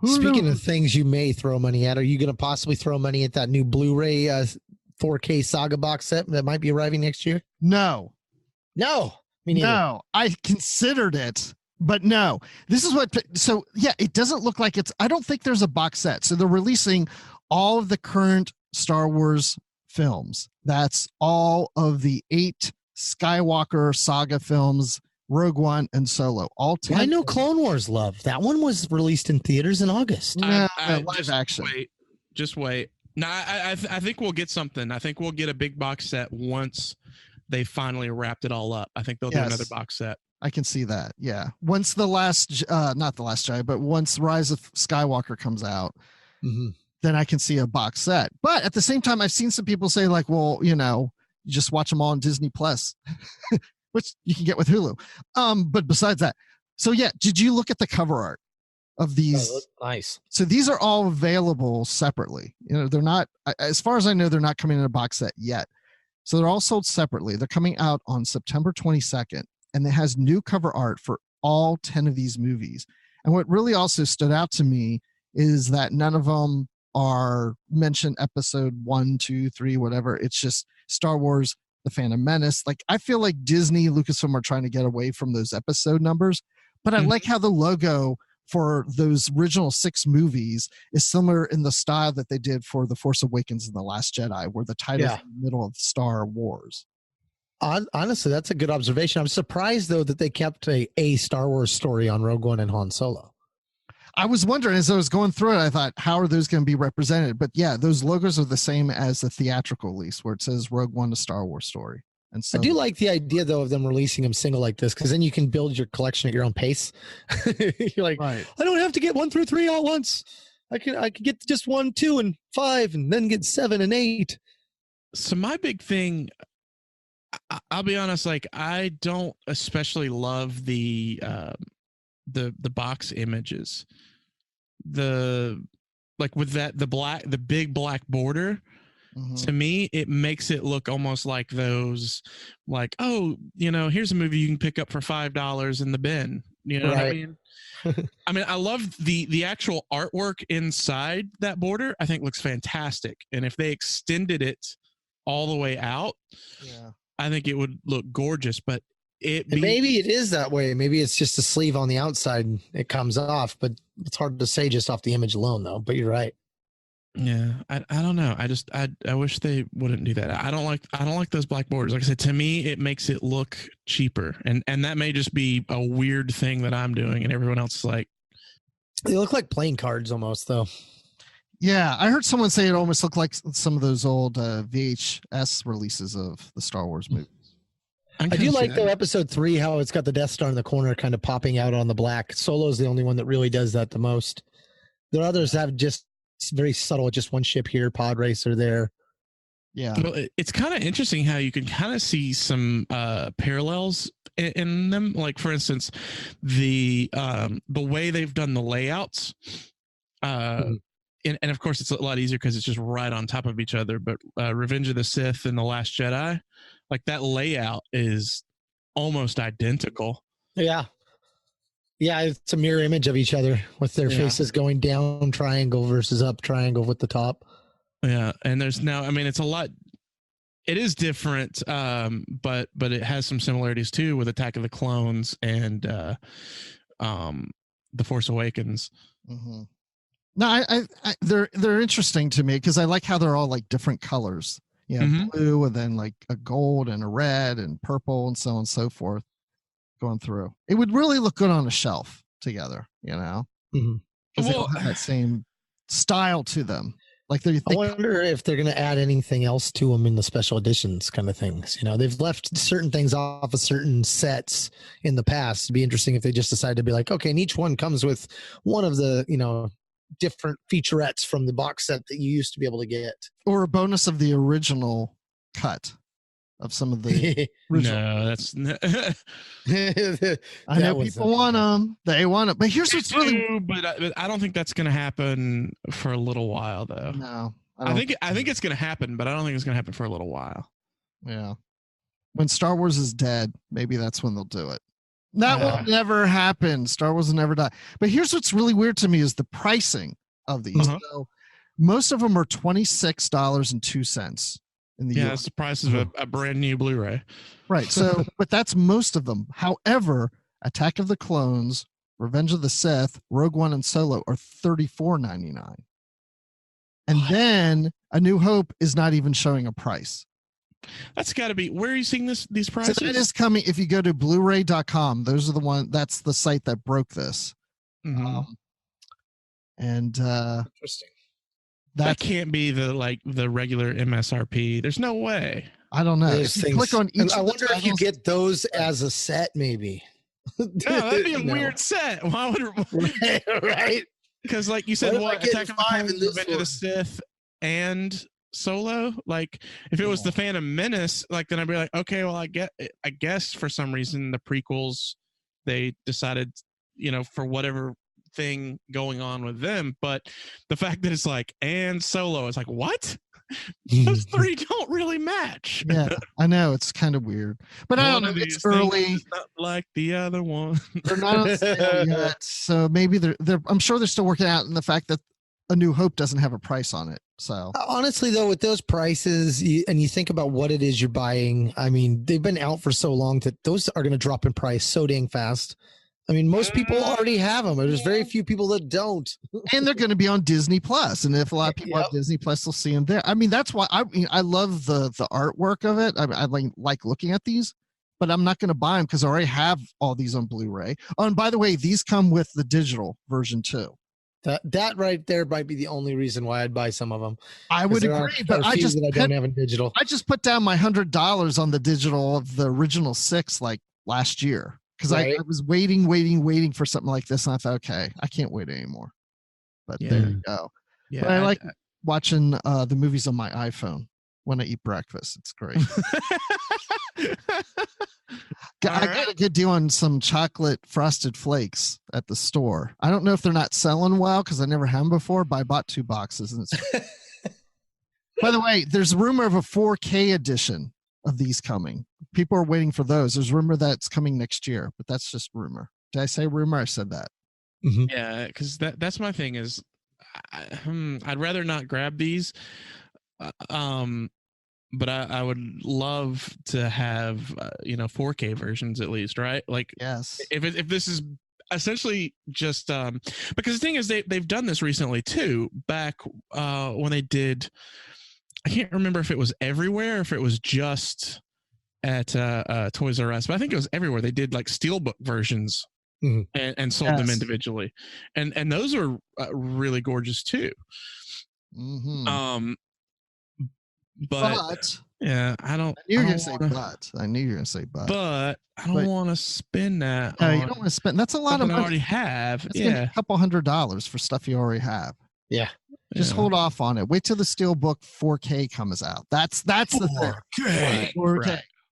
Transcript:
Speaking of things you may throw money at, are you going to possibly throw money at that new Blu-ray 4K Saga box set that might be arriving next year? No. No, me neither. No, I considered it, but no. This is what. So yeah, it doesn't look like it's. I don't think there's a box set. So they're releasing all of the current Star Wars films. That's all of the 8 Skywalker saga films, Rogue One and Solo. All 10. I know Clone Wars love. That one was released in theaters in August. No, live just action. Just wait. No, I think we'll get something. I think we'll get a big box set once they finally wrapped it all up. I think they'll do another box set. I can see that. Yeah. Once the last, not the Last Jedi, but once Rise of Skywalker comes out, then I can see a box set. But at the same time, I've seen some people say like, well, you just watch them all on Disney Plus, which you can get with Hulu. But besides that, so yeah, did you look at the cover art of these? Oh, nice. So these are all available separately. They're not, as far as I know, they're not coming in a box set yet. So they're all sold separately. They're coming out on September 22nd, and it has new cover art for all 10 of these movies. And what really also stood out to me is that none of them are mentioned episode 1, 2, 3, whatever. It's just Star Wars, The Phantom Menace. Like, I feel like Disney, Lucasfilm are trying to get away from those episode numbers, but I like how the logo for those original 6 movies is similar in the style that they did for The Force Awakens and The Last Jedi, where the title's in the middle of Star Wars. Honestly, that's a good observation. I'm surprised, though, that they kept a Star Wars story on Rogue One and Han Solo. I was wondering, as I was going through it, I thought, how are those going to be represented? But yeah, those logos are the same as the theatrical release, where it says Rogue One, a Star Wars story. And so, I do like the idea, though, of them releasing them single like this, because then you can build your collection at your own pace. You're like, right. I don't have to get 1 through 3 all at once. I could get just 1, 2, and 5, and then get 7 and 8. So my big thing, I'll be honest, like, I don't especially love the box images. Like with that, the big black border. To me, it makes it look almost like those, like, oh, here's a movie you can pick up for $5 in the bin. You know what I mean? I mean, I love the actual artwork inside that border. I think looks fantastic. And if they extended it all the way out, I think it would look gorgeous. But maybe it is that way. Maybe it's just a sleeve on the outside and it comes off, but it's hard to say just off the image alone, though. But you're right. Yeah, I don't know. I wish they wouldn't do that. I don't like those black borders. Like I said, to me, it makes it look cheaper, and that may just be a weird thing that I'm doing, and everyone else is like, they look like playing cards almost, though. Yeah, I heard someone say it almost looked like some of those old VHS releases of the Star Wars movies. I do like, though, episode 3, how it's got the Death Star in the corner kind of popping out on the black. Solo's the only one that really does that the most. The others have just very subtle, just one ship here, pod racer there. Yeah. Well, it's kind of interesting how you can kind of see some parallels in them. Like, for instance, the way they've done the layouts. And of course, it's a lot easier because it's just right on top of each other. But Revenge of the Sith and The Last Jedi, like, that layout is almost identical. Yeah. Yeah, it's a mirror image of each other with their faces going down triangle versus up triangle with the top. Yeah, and there's now, I mean, it's a lot. It is different, but it has some similarities too with Attack of the Clones and The Force Awakens. Mm-hmm. No, I they're interesting to me because I like how they're all like different colors. Blue and then like a gold and a red and purple and so on and so forth. Going through, it would really look good on a shelf together, because they all have that same style to them. Like, I wonder if they're going to add anything else to them in the special editions kind of things. They've left certain things off of certain sets in the past. It'd be interesting if they just decide to be like, okay, and each one comes with one of the different featurettes from the box set that you used to be able to get, or a bonus of the original cut of some of the original. No, that's I know people want them. They want it, but here's what's really. But I don't think that's going to happen for a little while, though. No, I think it's going to happen, but I don't think it's going to happen for a little while. Yeah, when Star Wars is dead, maybe that's when they'll do it. That will never happen. Star Wars will never die. But here's what's really weird to me is the pricing of these. So most of them are $26.02 in the US. That's the price of a brand new Blu-ray. Right. So, but that's most of them. However, Attack of the Clones, Revenge of the Sith, Rogue One, and Solo are $34.99. And then A New Hope is not even showing a price. That's got to be. Where are you seeing these prices? So that is coming. If you go to Blu-ray.com, those are the one. That's the site that broke this. Interesting. That can't be the regular MSRP. There's no way. I don't know. If you click on each. I wonder if you get those as a set, maybe. No, that'd be a weird set. Why would right? Because, like you said, Attack of the Clones, Revenge of the Sith, and Solo. Like, if it was the Phantom Menace, like then I'd be like, okay, well, I guess for some reason the prequels they decided, for whatever thing going on with them, but the fact that it's like and Solo, it's like what? Those three don't really match. Yeah, I know it's kind of weird, but I don't know. It's early, not like the other one. They're not on sale yet, so maybe they're. I'm sure they're still working out in the fact that A New Hope doesn't have a price on it. So honestly, though, with those prices, and you think about what it is you're buying, I mean, they've been out for so long that those are going to drop in price so dang fast. I mean, most people already have them. There's very few people that don't. And they're going to be on Disney Plus. And if a lot of people have Disney Plus, they'll see them there. I mean, that's why I love the artwork of it. I like looking at these, but I'm not going to buy them because I already have all these on Blu-ray. Oh, and by the way, these come with the digital version too. That right there might be the only reason why I'd buy some of them. I would agree, but I don't have in digital. I just put down my $100 on the digital of the original 6 like last year. Because I was waiting for something like this, and I thought, okay, I can't wait anymore. But there you go. Yeah, but I like watching the movies on my iPhone when I eat breakfast. It's great. I got a good deal on some chocolate frosted flakes at the store. I don't know if they're not selling well because I never had them before, but I bought 2 boxes. And it's by the way, there's a rumor of a 4K edition of these coming. People are waiting for those. There's rumor that's coming next year, but that's just rumor. Did I say rumor? I said that. Yeah, because that's my thing is I'd rather not grab these, but I would love to have 4K versions at least, right? Like, yes, if this is essentially just because the thing is they've done this recently too, back when they did. I can't remember if it was everywhere or if it was just at Toys R Us, but I think it was everywhere. They did like steelbook versions and sold them individually, and those are really gorgeous too. But yeah, I don't. I knew you were gonna say but. But I don't want to spend that. No, you don't want to spend. That's a lot of money. I already have. It's gonna be a couple $100 for stuff you already have. Yeah. Just hold off on it. Wait till the Steelbook 4K comes out. That's the thing. 4K.